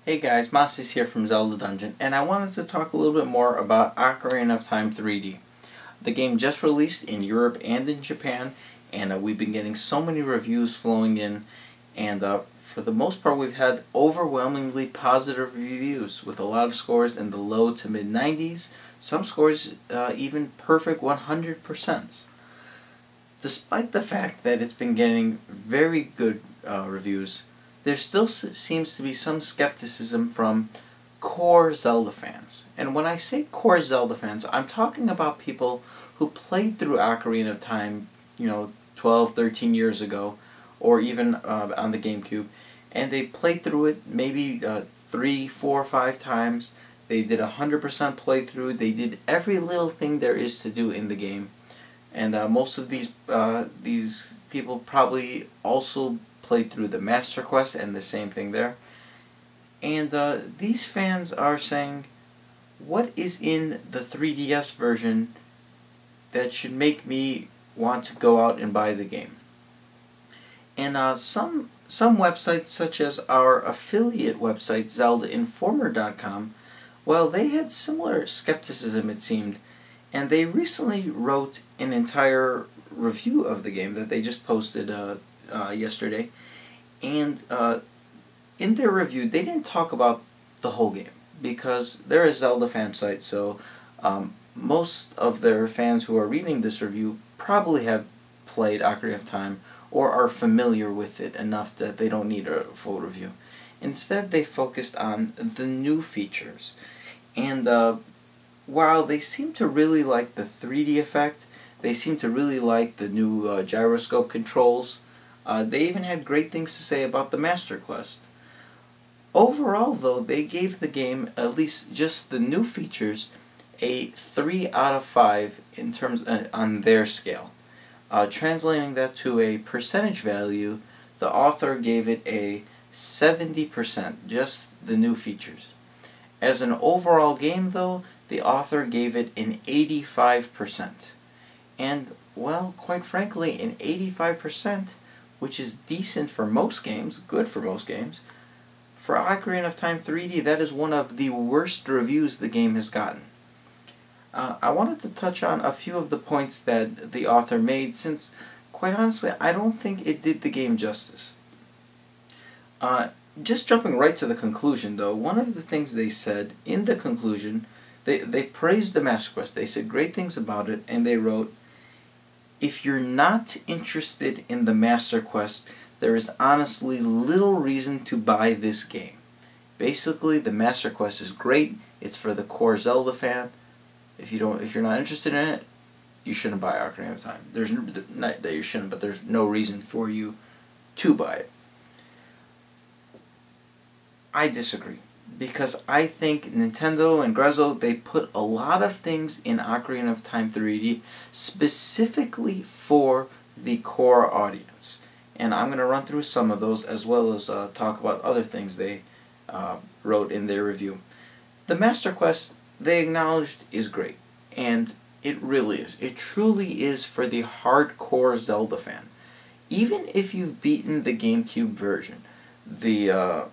Hey guys, Masis here from Zelda Dungeon, and I wanted to talk a little bit more about Ocarina of Time 3D. The game just released in Europe and in Japan, and we've been getting so many reviews flowing in, and for the most part we've had overwhelmingly positive reviews, with a lot of scores in the low to mid 90s, some scores even perfect 100%. Despite the fact that it's been getting very good reviews, there still seems to be some skepticism from core Zelda fans. And when I say core Zelda fans, I'm talking about people who played through Ocarina of Time, 12, 13 years ago, or even on the GameCube, and they played through it maybe 3, 4, 5 times. They did 100% playthrough. They did every little thing there is to do in the game. And most of these people probably also played through the Master Quest and the same thing there. And these fans are saying, what is in the 3DS version that should make me want to go out and buy the game? And some websites, such as our affiliate website, ZeldaInformer.com, well, they had similar skepticism, it seemed, and they recently wrote an entire review of the game that they just posted yesterday. And in their review, they didn't talk about the whole game, because they're a Zelda fan site, so most of their fans who are reading this review probably have played Ocarina of Time or are familiar with it enough that they don't need a full review. Instead, they focused on the new features. And while they seem to really like the 3D effect, they seem to really like the new gyroscope controls, they even had great things to say about the Master Quest. Overall, though, they gave the game, at least just the new features, a 3 out of 5 in terms on their scale. Translating that to a percentage value, the author gave it a 70%, just the new features. As an overall game, though, the author gave it an 85%. And, well, quite frankly, an 85%, which is decent for most games, good for most games, for Ocarina of Time 3D, that is one of the worst reviews the game has gotten. I wanted to touch on a few of the points that the author made, since, quite honestly, I don't think it did the game justice. Just jumping right to the conclusion, though, one of the things they said in the conclusion, they praised the Master Quest. They said great things about it, and they wrote, "If you're not interested in the Master Quest, there is honestly little reason to buy this game. Basically, the Master Quest is great. It's for the core Zelda fan. If you're not interested in it, you shouldn't buy Ocarina of Time. There's not that you shouldn't, but there's no reason for you to buy it." I disagree, because I think Nintendo and Grezzo, they put a lot of things in Ocarina of Time 3D specifically for the core audience. And I'm going to run through some of those, as well as talk about other things they wrote in their review. The Master Quest, they acknowledged, is great. And it really is. It truly is for the hardcore Zelda fan. Even if you've beaten the GameCube version, the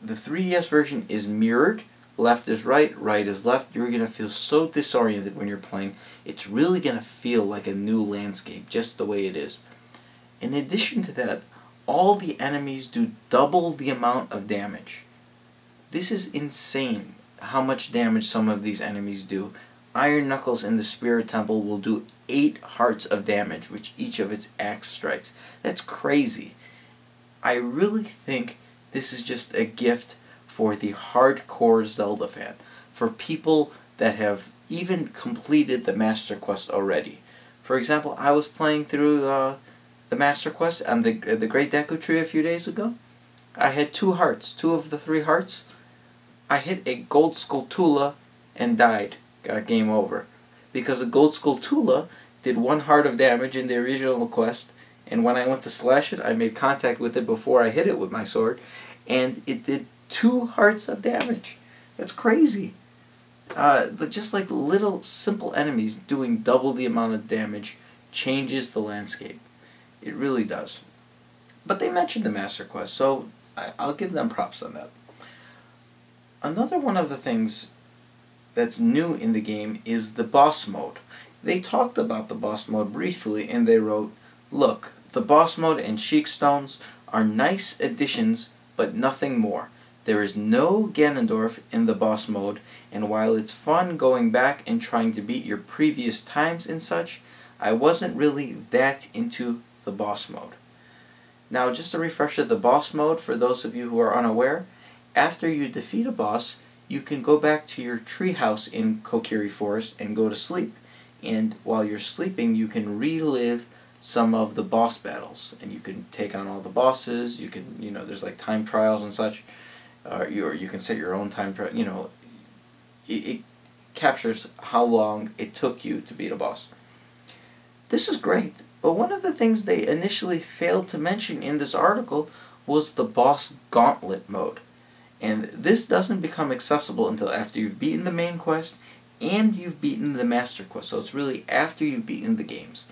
3DS version is mirrored. Left is right, right is left. You're going to feel so disoriented when you're playing. It's really going to feel like a new landscape, just the way it is. In addition to that, all the enemies do double the amount of damage. This is insane how much damage some of these enemies do. Iron Knuckles in the Spirit Temple will do 8 hearts of damage with each of its axe strikes. That's crazy. I really think this is just a gift for the hardcore Zelda fan, for people that have even completed the Master Quest already. For example, I was playing through the Master Quest on the Great Deku Tree a few days ago. I had 2 hearts, 2 of the 3 hearts. I hit a Gold Skulltula and died. Got game over. Because a Gold Skulltula did 1 heart of damage in the original quest, and when I went to slash it, I made contact with it before I hit it with my sword, and it did 2 hearts of damage. That's crazy. Just like little simple enemies doing double the amount of damage changes the landscape. It really does. But they mentioned the Master Quest, so I'll give them props on that. Another one of the things that's new in the game is the boss mode. They talked about the boss mode briefly and they wrote, "Look, the boss mode and Sheik Stones are nice additions, but nothing more. There is no Ganondorf in the boss mode, and while it's fun going back and trying to beat your previous times and such, I wasn't really that into the boss mode." Now, just a refresher, the boss mode, for those of you who are unaware, after you defeat a boss, you can go back to your treehouse in Kokiri Forest and go to sleep. And while you're sleeping, you can relive some of the boss battles, and you can take on all the bosses. You can, there's like time trials and such. Or you can set your own time trial. It captures how long it took you to beat a boss. This is great, but one of the things they initially failed to mention in this article was the boss Gauntlet mode. And this doesn't become accessible until after you've beaten the main quest and you've beaten the master quest. So it's really after you've beaten the games.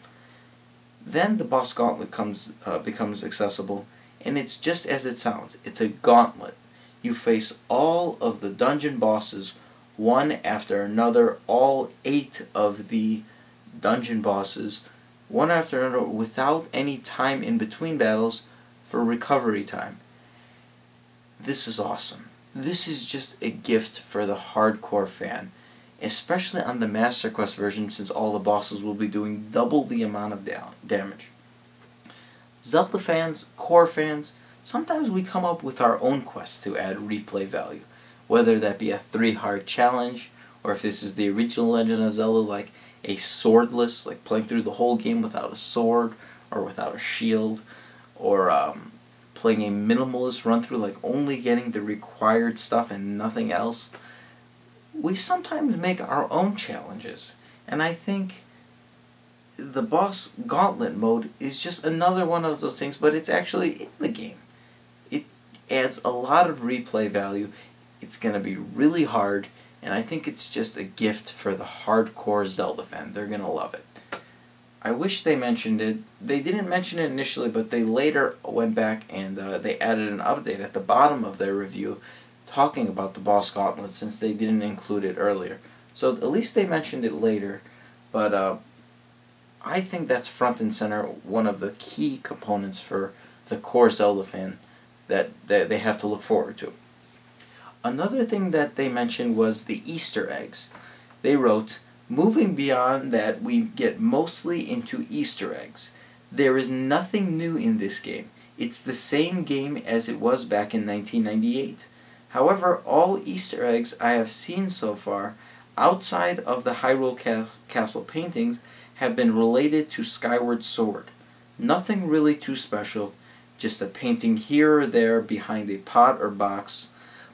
Then the boss Gauntlet becomes accessible, and it's just as it sounds. It's a gauntlet. You face all of the dungeon bosses one after another, all 8 of the dungeon bosses, one after another, without any time in between battles for recovery time. This is awesome. This is just a gift for the hardcore fan, especially on the Master Quest version, since all the bosses will be doing double the amount of damage. Zelda fans, core fans, sometimes we come up with our own quests to add replay value, whether that be a 3-heart challenge, or if this is the original Legend of Zelda, like a swordless, like playing through the whole game without a sword, or without a shield, or playing a minimalist run-through, like only getting the required stuff and nothing else. We sometimes make our own challenges, and I think the boss Gauntlet mode is just another one of those things, but it's actually in the game. It adds a lot of replay value. It's going to be really hard, and I think it's just a gift for the hardcore Zelda fan. They're going to love it. I wish they mentioned it. They didn't mention it initially, but they later went back and they added an update at the bottom of their review talking about the boss Gauntlet, since they didn't include it earlier. So at least they mentioned it later, but I think that's front and center, one of the key components for the core Zelda fan that they have to look forward to. Another thing that they mentioned was the Easter eggs. They wrote, "Moving beyond that, we get mostly into Easter eggs. There is nothing new in this game. It's the same game as it was back in 1998. However, all Easter eggs I have seen so far, outside of the Hyrule Castle paintings, have been related to Skyward Sword. Nothing really too special, just a painting here or there behind a pot or box,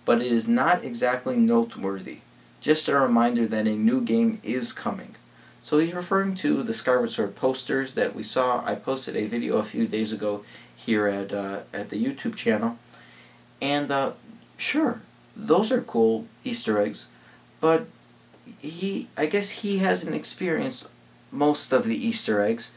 but it is not exactly noteworthy. Just a reminder that a new game is coming." So he's referring to the Skyward Sword posters that we saw. I posted a video a few days ago here at the YouTube channel. And sure, those are cool Easter eggs, but I guess he hasn't experienced most of the Easter eggs,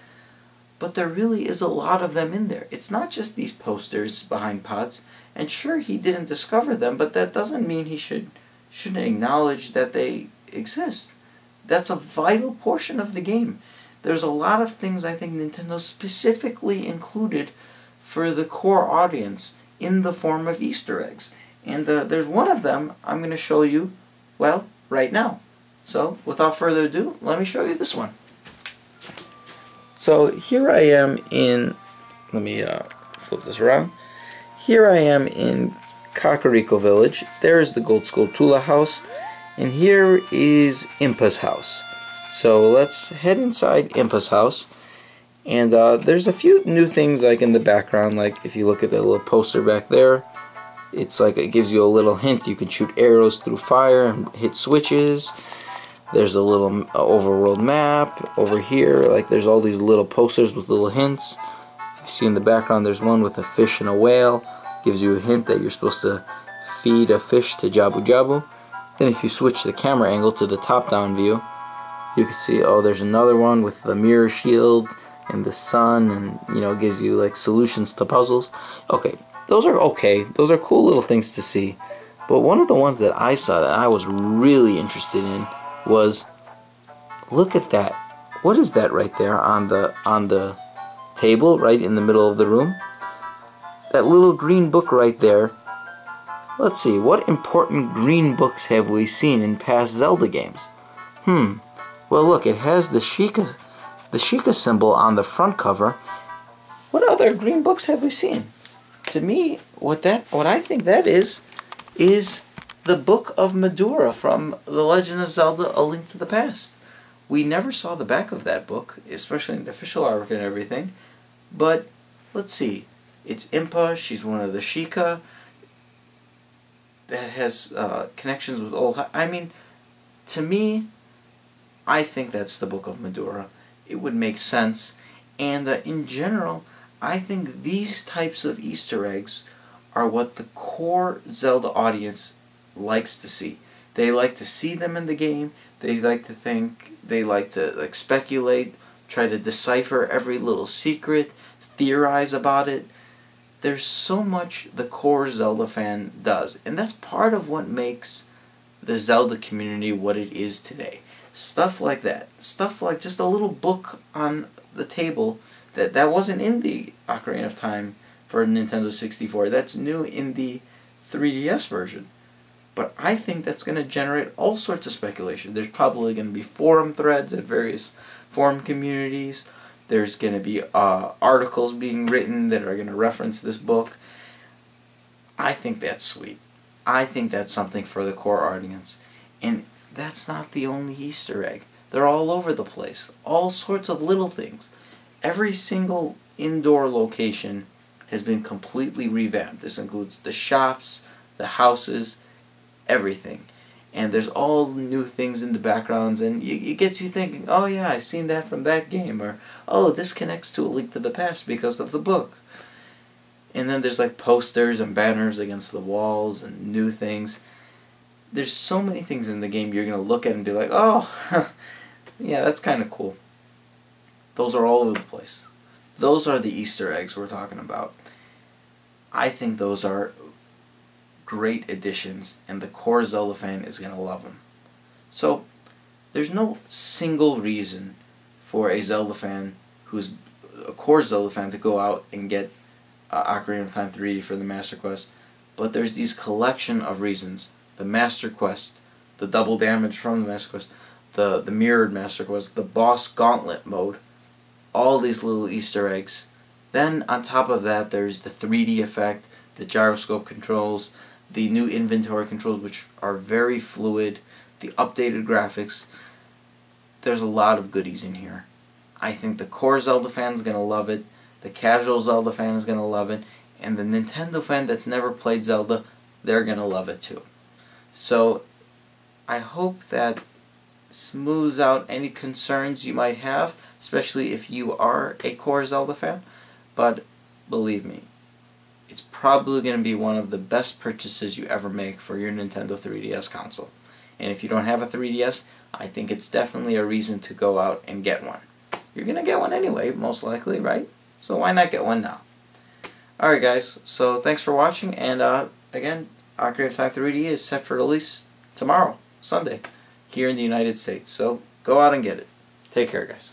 but there really is a lot of them in there. It's not just these posters behind pots, and sure, he didn't discover them, but that doesn't mean he shouldn't acknowledge that they exist. That's a vital portion of the game. There's a lot of things I think Nintendo specifically included for the core audience in the form of Easter eggs. And there's one of them I'm going to show you, well, right now. So, without further ado, let me show you this one. So, here I am in, let me flip this around. Here I am in Kakariko Village. There's the Gold Skull Tula house, and here is Impa's house. So let's head inside Impa's house, and there's a few new things like in the background, like if you look at the little poster back there, it's like it gives you a little hint. You can shoot arrows through fire and hit switches. There's a little overworld map over here, like there's all these little posters with little hints. You see in the background there's one with a fish and a whale. Gives you a hint that you're supposed to feed a fish to Jabu Jabu. Then if you switch the camera angle to the top-down view, you can see, oh, there's another one with the mirror shield and the sun, and gives you like solutions to puzzles. Okay, those are okay. Those are cool little things to see. But one of the ones that I saw that I was really interested in was, look at that. What is that right there on the table right in the middle of the room? That little green book right there. Let's see, what important green books have we seen in past Zelda games? Well look, it has the Sheikah symbol on the front cover. What other green books have we seen? To me, what I think that is the Book of Madura from The Legend of Zelda: A Link to the Past. We never saw the back of that book, especially in the official artwork and everything. But let's see, it's Impa. She's one of the Sheikah that has connections with old. I mean, to me, I think that's the Book of Madura. It would make sense, and in general, I think these types of Easter eggs are what the core Zelda audience likes to see. They like to see them in the game. They like to think. They like to speculate, try to decipher every little secret, theorize about it. There's so much the core Zelda fan does, and that's part of what makes the Zelda community what it is today. Stuff like that. Stuff like just a little book on the table that wasn't in the Ocarina of Time for Nintendo 64. That's new in the 3DS version. But I think that's going to generate all sorts of speculation. There's probably going to be forum threads at various forum communities. There's going to be articles being written that are going to reference this book. I think that's sweet. I think that's something for the core audience. And that's not the only Easter egg. They're all over the place. All sorts of little things. Every single indoor location has been completely revamped. This includes the shops, the houses, everything. And there's all new things in the backgrounds, and it gets you thinking, oh yeah, I've seen that from that game, or oh, this connects to A Link to the Past because of the book. And then there's like posters and banners against the walls and new things. There's so many things in the game you're going to look at and be like, oh, yeah, that's kind of cool. Those are all over the place. Those are the Easter eggs we're talking about. I think those are great additions, and the core Zelda fan is going to love them. So, there's no single reason for a Zelda fan who's a core Zelda fan to go out and get Ocarina of Time 3D for the Master Quest, but there's these collection of reasons. The Master Quest, the double damage from the Master Quest, the mirrored Master Quest, the boss Gauntlet mode, all these little Easter eggs. Then on top of that there's the 3D effect, the gyroscope controls, the new inventory controls which are very fluid, the updated graphics. There's a lot of goodies in here. I think the core Zelda fan is going to love it, the casual Zelda fan is going to love it, and the Nintendo fan that's never played Zelda, they're going to love it too. So I hope that smooths out any concerns you might have, especially if you are a core Zelda fan. But believe me, it's probably going to be one of the best purchases you ever make for your Nintendo 3DS console. And if you don't have a 3DS, I think it's definitely a reason to go out and get one. You're going to get one anyway, most likely, right? So why not get one now? Alright guys, so thanks for watching, and again, Ocarina of Time 3D is set for release tomorrow, Sunday, here in the United States. So go out and get it. Take care, guys.